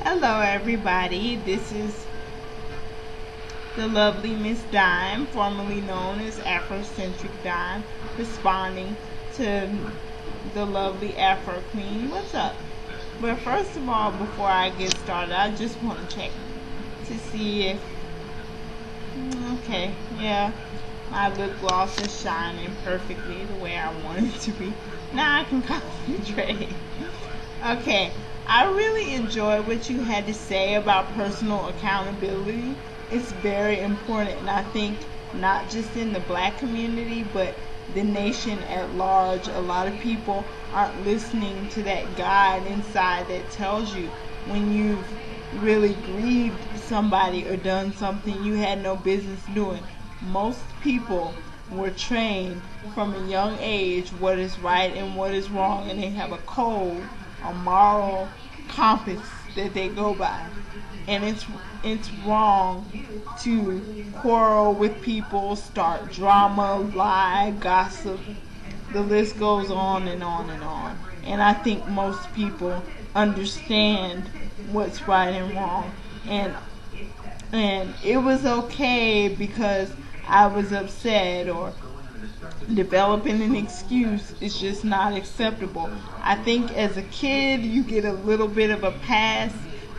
Hello everybody, this is the lovely Miss Dime, formerly known as Afrocentric Dime, responding to the lovely AfroQween. What's up? But first of all, before I get started, I just want to check to see if, okay, yeah, my lip gloss is shining perfectly the way I want it to be. Now I can concentrate. Okay, I really enjoyed what you had to say about personal accountability. It's very important, and I think not just in the black community, but the nation at large. A lot of people aren't listening to that guide inside that tells you when you've really grieved somebody or done something you had no business doing. Most people were trained from a young age what is right and what is wrong, and they have a code, a moral compass that they go by. And it's wrong to quarrel with people, start drama, lie, gossip. The list goes on and on and on. And I think most people understand what's right and wrong. And it was okay because I was upset, or developing an excuse is just not acceptable. I think as a kid you get a little bit of a pass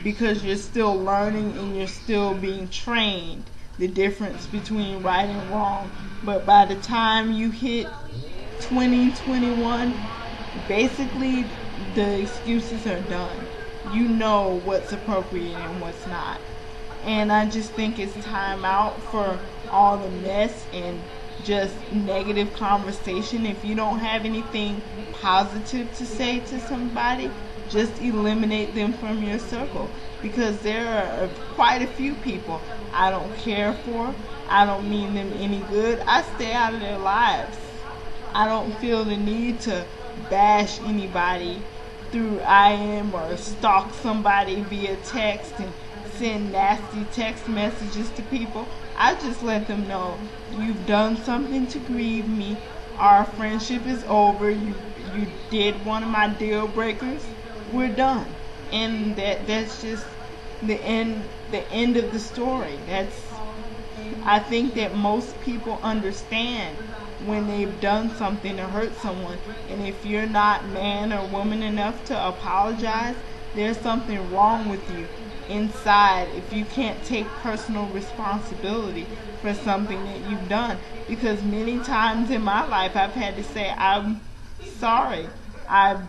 because you're still learning and you're still being trained the difference between right and wrong. But by the time you hit 20, 21, basically the excuses are done. You know what's appropriate and what's not. And I just think it's time out for all the mess and just negative conversation. If you don't have anything positive to say to somebody, just eliminate them from your circle, because there are quite a few people I don't care for. I don't mean them any good. I stay out of their lives. I don't feel the need to bash anybody through IM or stalk somebody via text and send nasty text messages to people. I just let them know you've done something to grieve me. Our friendship is over. You did one of my deal breakers. We're done. And that's just the end of the story. I think that most people understand when they've done something to hurt someone, and if you're not man or woman enough to apologize, there's something wrong with you inside if you can't take personal responsibility for something that you've done. Because many times in my life I've had to say, I'm sorry, I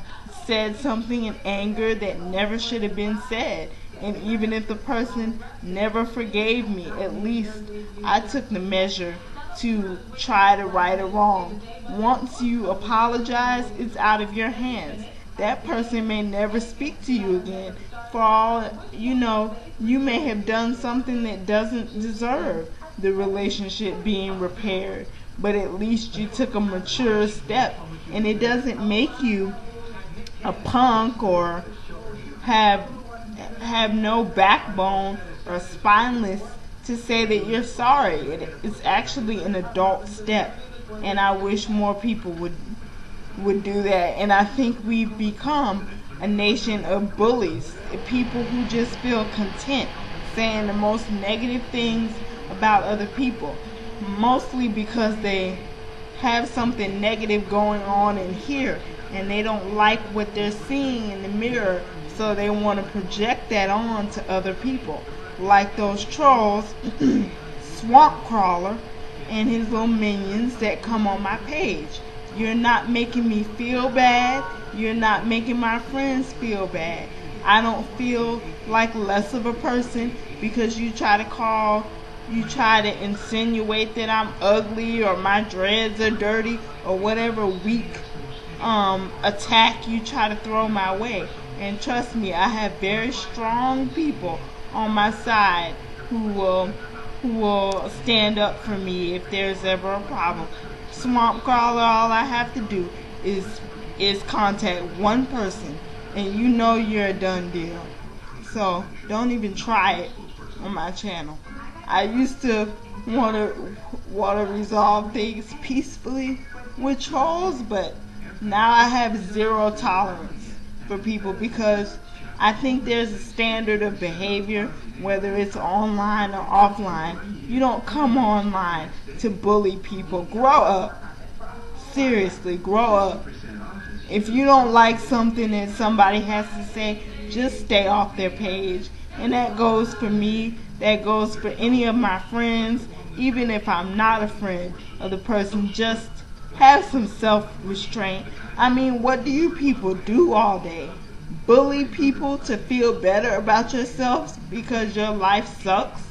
said something in anger that never should have been said. And even if the person never forgave me, at least I took the measure to try to right a wrong. Once you apologize, it's out of your hands. That person may never speak to you again. For all you know, you may have done something that doesn't deserve the relationship being repaired, but at least you took a mature step. And it doesn't make you a punk or have no backbone or spineless to say that you're sorry. It's actually an adult step, and I wish more people would do that. And I think we've become a nation of bullies, people who just feel content saying the most negative things about other people, mostly because they have something negative going on in here and they don't like what they're seeing in the mirror, so they want to project that on to other people, like those trolls Swamp Crawler and his little minions that come on my page. You're not making me feel bad. You're not making my friends feel bad. I don't feel like less of a person because you try to insinuate that I'm ugly or my dreads are dirty or whatever weak attack you try to throw my way. And trust me, I have very strong people on my side who will stand up for me if there's ever a problem. Swamp Crawler, all I have to do is contact one person, and you know you're a done deal. So don't even try it on my channel. I used to want to resolve things peacefully with trolls, but now I have zero tolerance for people because I think there's a standard of behavior, whether it's online or offline. You don't come online to bully people. Grow up. Seriously, grow up. If you don't like something that somebody has to say, just stay off their page. And that goes for me. That goes for any of my friends. Even if I'm not a friend of the person, just have some self-restraint. I mean, what do you people do all day? Bully people to feel better about yourselves because your life sucks?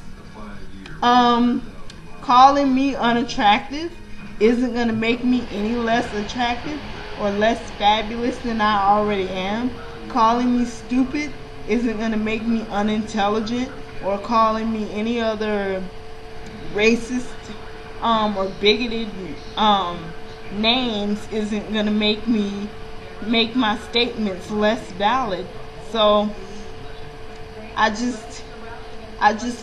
Calling me unattractive isn't going to make me any less attractive or less fabulous than I already am. Calling me stupid isn't going to make me unintelligent, or calling me any other racist or bigoted names isn't going to make my statements less valid. So I just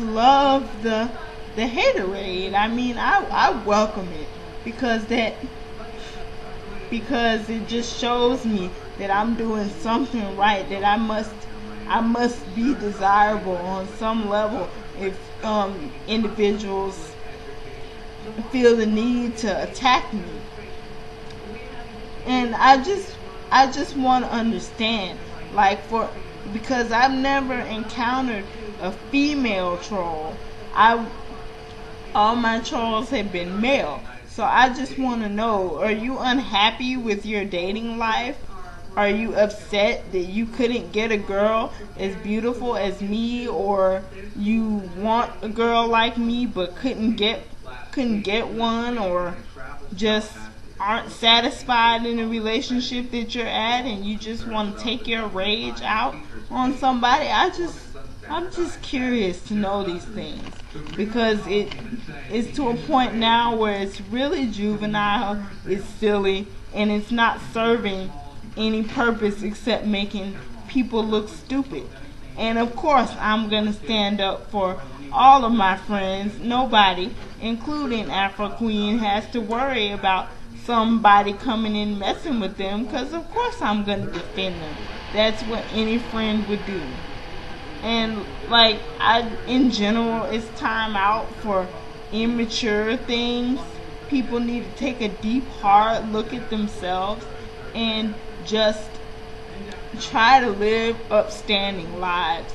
love the haterade. I mean, I welcome it because it just shows me that I'm doing something right, that I must be desirable on some level if individuals feel the need to attack me. And I just want to understand, because I've never encountered a female troll. All my trolls have been male. So I just want to know, are you unhappy with your dating life? Are you upset that you couldn't get a girl as beautiful as me, or you want a girl like me but couldn't get one, or just aren't satisfied in the relationship that you're at and you just want to take your rage out on somebody? I'm just curious to know these things, because it's to a point now where it's really juvenile, it's silly, and it's not serving any purpose except making people look stupid. And of course I'm going to stand up for all of my friends. Nobody, including AfroQween, has to worry about somebody coming in messing with them, because of course I'm going to defend them. That's what any friend would do. And in general, it's time out for immature things. People need to take a deep, hard look at themselves and just try to live upstanding lives.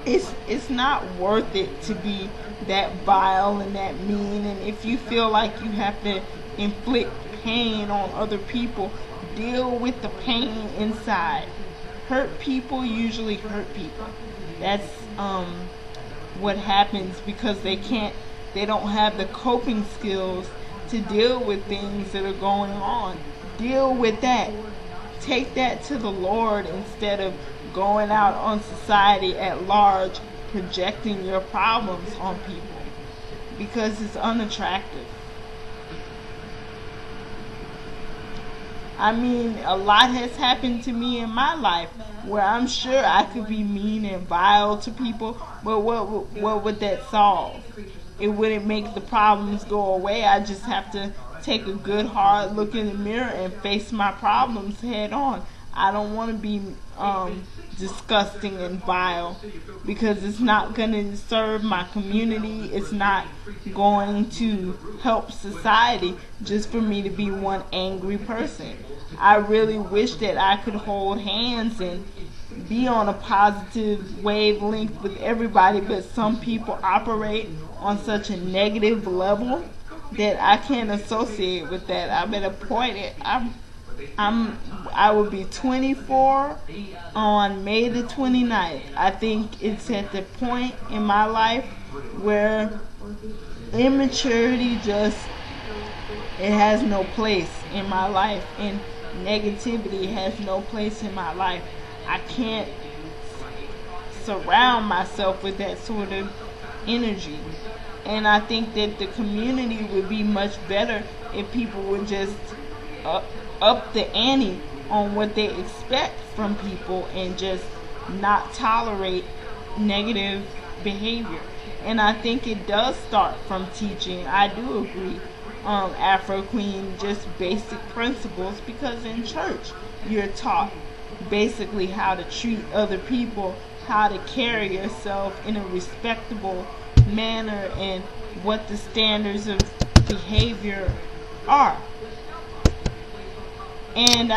It's not worth it to be that vile and that mean. And if you feel like you have to inflict pain on other people, deal with the pain inside. Hurt people usually hurt people. That's what happens, because they don't have the coping skills to deal with things that are going on. Deal with that. Take that to the Lord instead of going out on society at large projecting your problems on people, because it's unattractive. I mean, a lot has happened to me in my life where I'm sure I could be mean and vile to people, but what would that solve? It wouldn't make the problems go away. I just have to take a good hard look in the mirror and face my problems head on. I don't want to be disgusting and vile, because it's not going to serve my community. It's not going to help society just for me to be one angry person. I really wish that I could hold hands and be on a positive wavelength with everybody, but some people operate on such a negative level that I can't associate with that. I'm at a point, I will be 24 on May the 29th. I think it's at the point in my life where immaturity it has no place in my life, and negativity has no place in my life. I can't surround myself with that sort of energy. And I think that the community would be much better if people would just up the ante on what they expect from people and just not tolerate negative behavior. And I think it does start from teaching. I do agree, AfroQween, just basic principles, because in church you're taught basically how to treat other people, how to carry yourself in a respectable manner, and what the standards of behavior are. And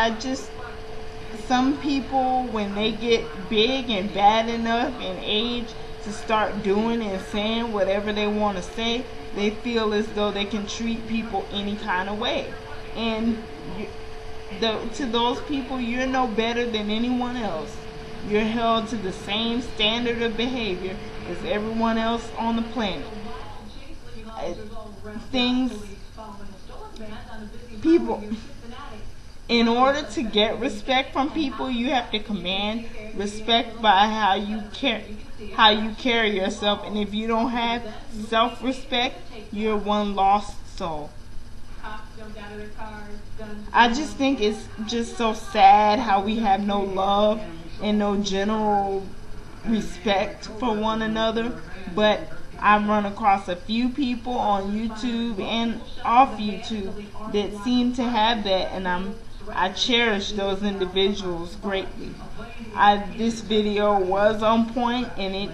some people, when they get big and bad enough in age to start doing and saying whatever they want to say, they feel as though they can treat people any kind of way. And to those people, you're no better than anyone else. You're held to the same standard of behavior as everyone else on the planet. People, in order to get respect from people, you have to command respect by how you carry yourself. And if you don't have self-respect, you're one lost soul. I just think it's just so sad how we have no love and no general respect for one another. But I've run across a few people on YouTube and off YouTube that seem to have that, and I cherish those individuals greatly. This video was on point, and it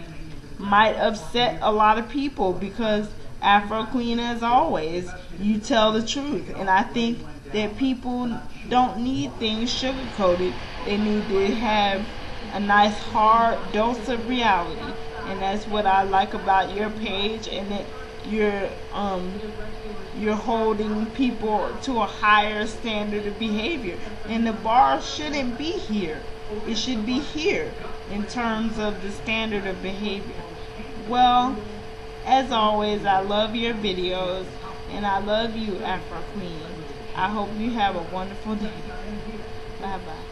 might upset a lot of people because AfroQueen, as always, you tell the truth. And I think that people don't need things sugar-coated. They need to have a nice hard dose of reality. And that's what I like about your page, and that you're holding people to a higher standard of behavior. And the bar shouldn't be here. It should be here in terms of the standard of behavior. Well, as always, I love your videos, and I love you, AfroQueen. I hope you have a wonderful day. Bye-bye.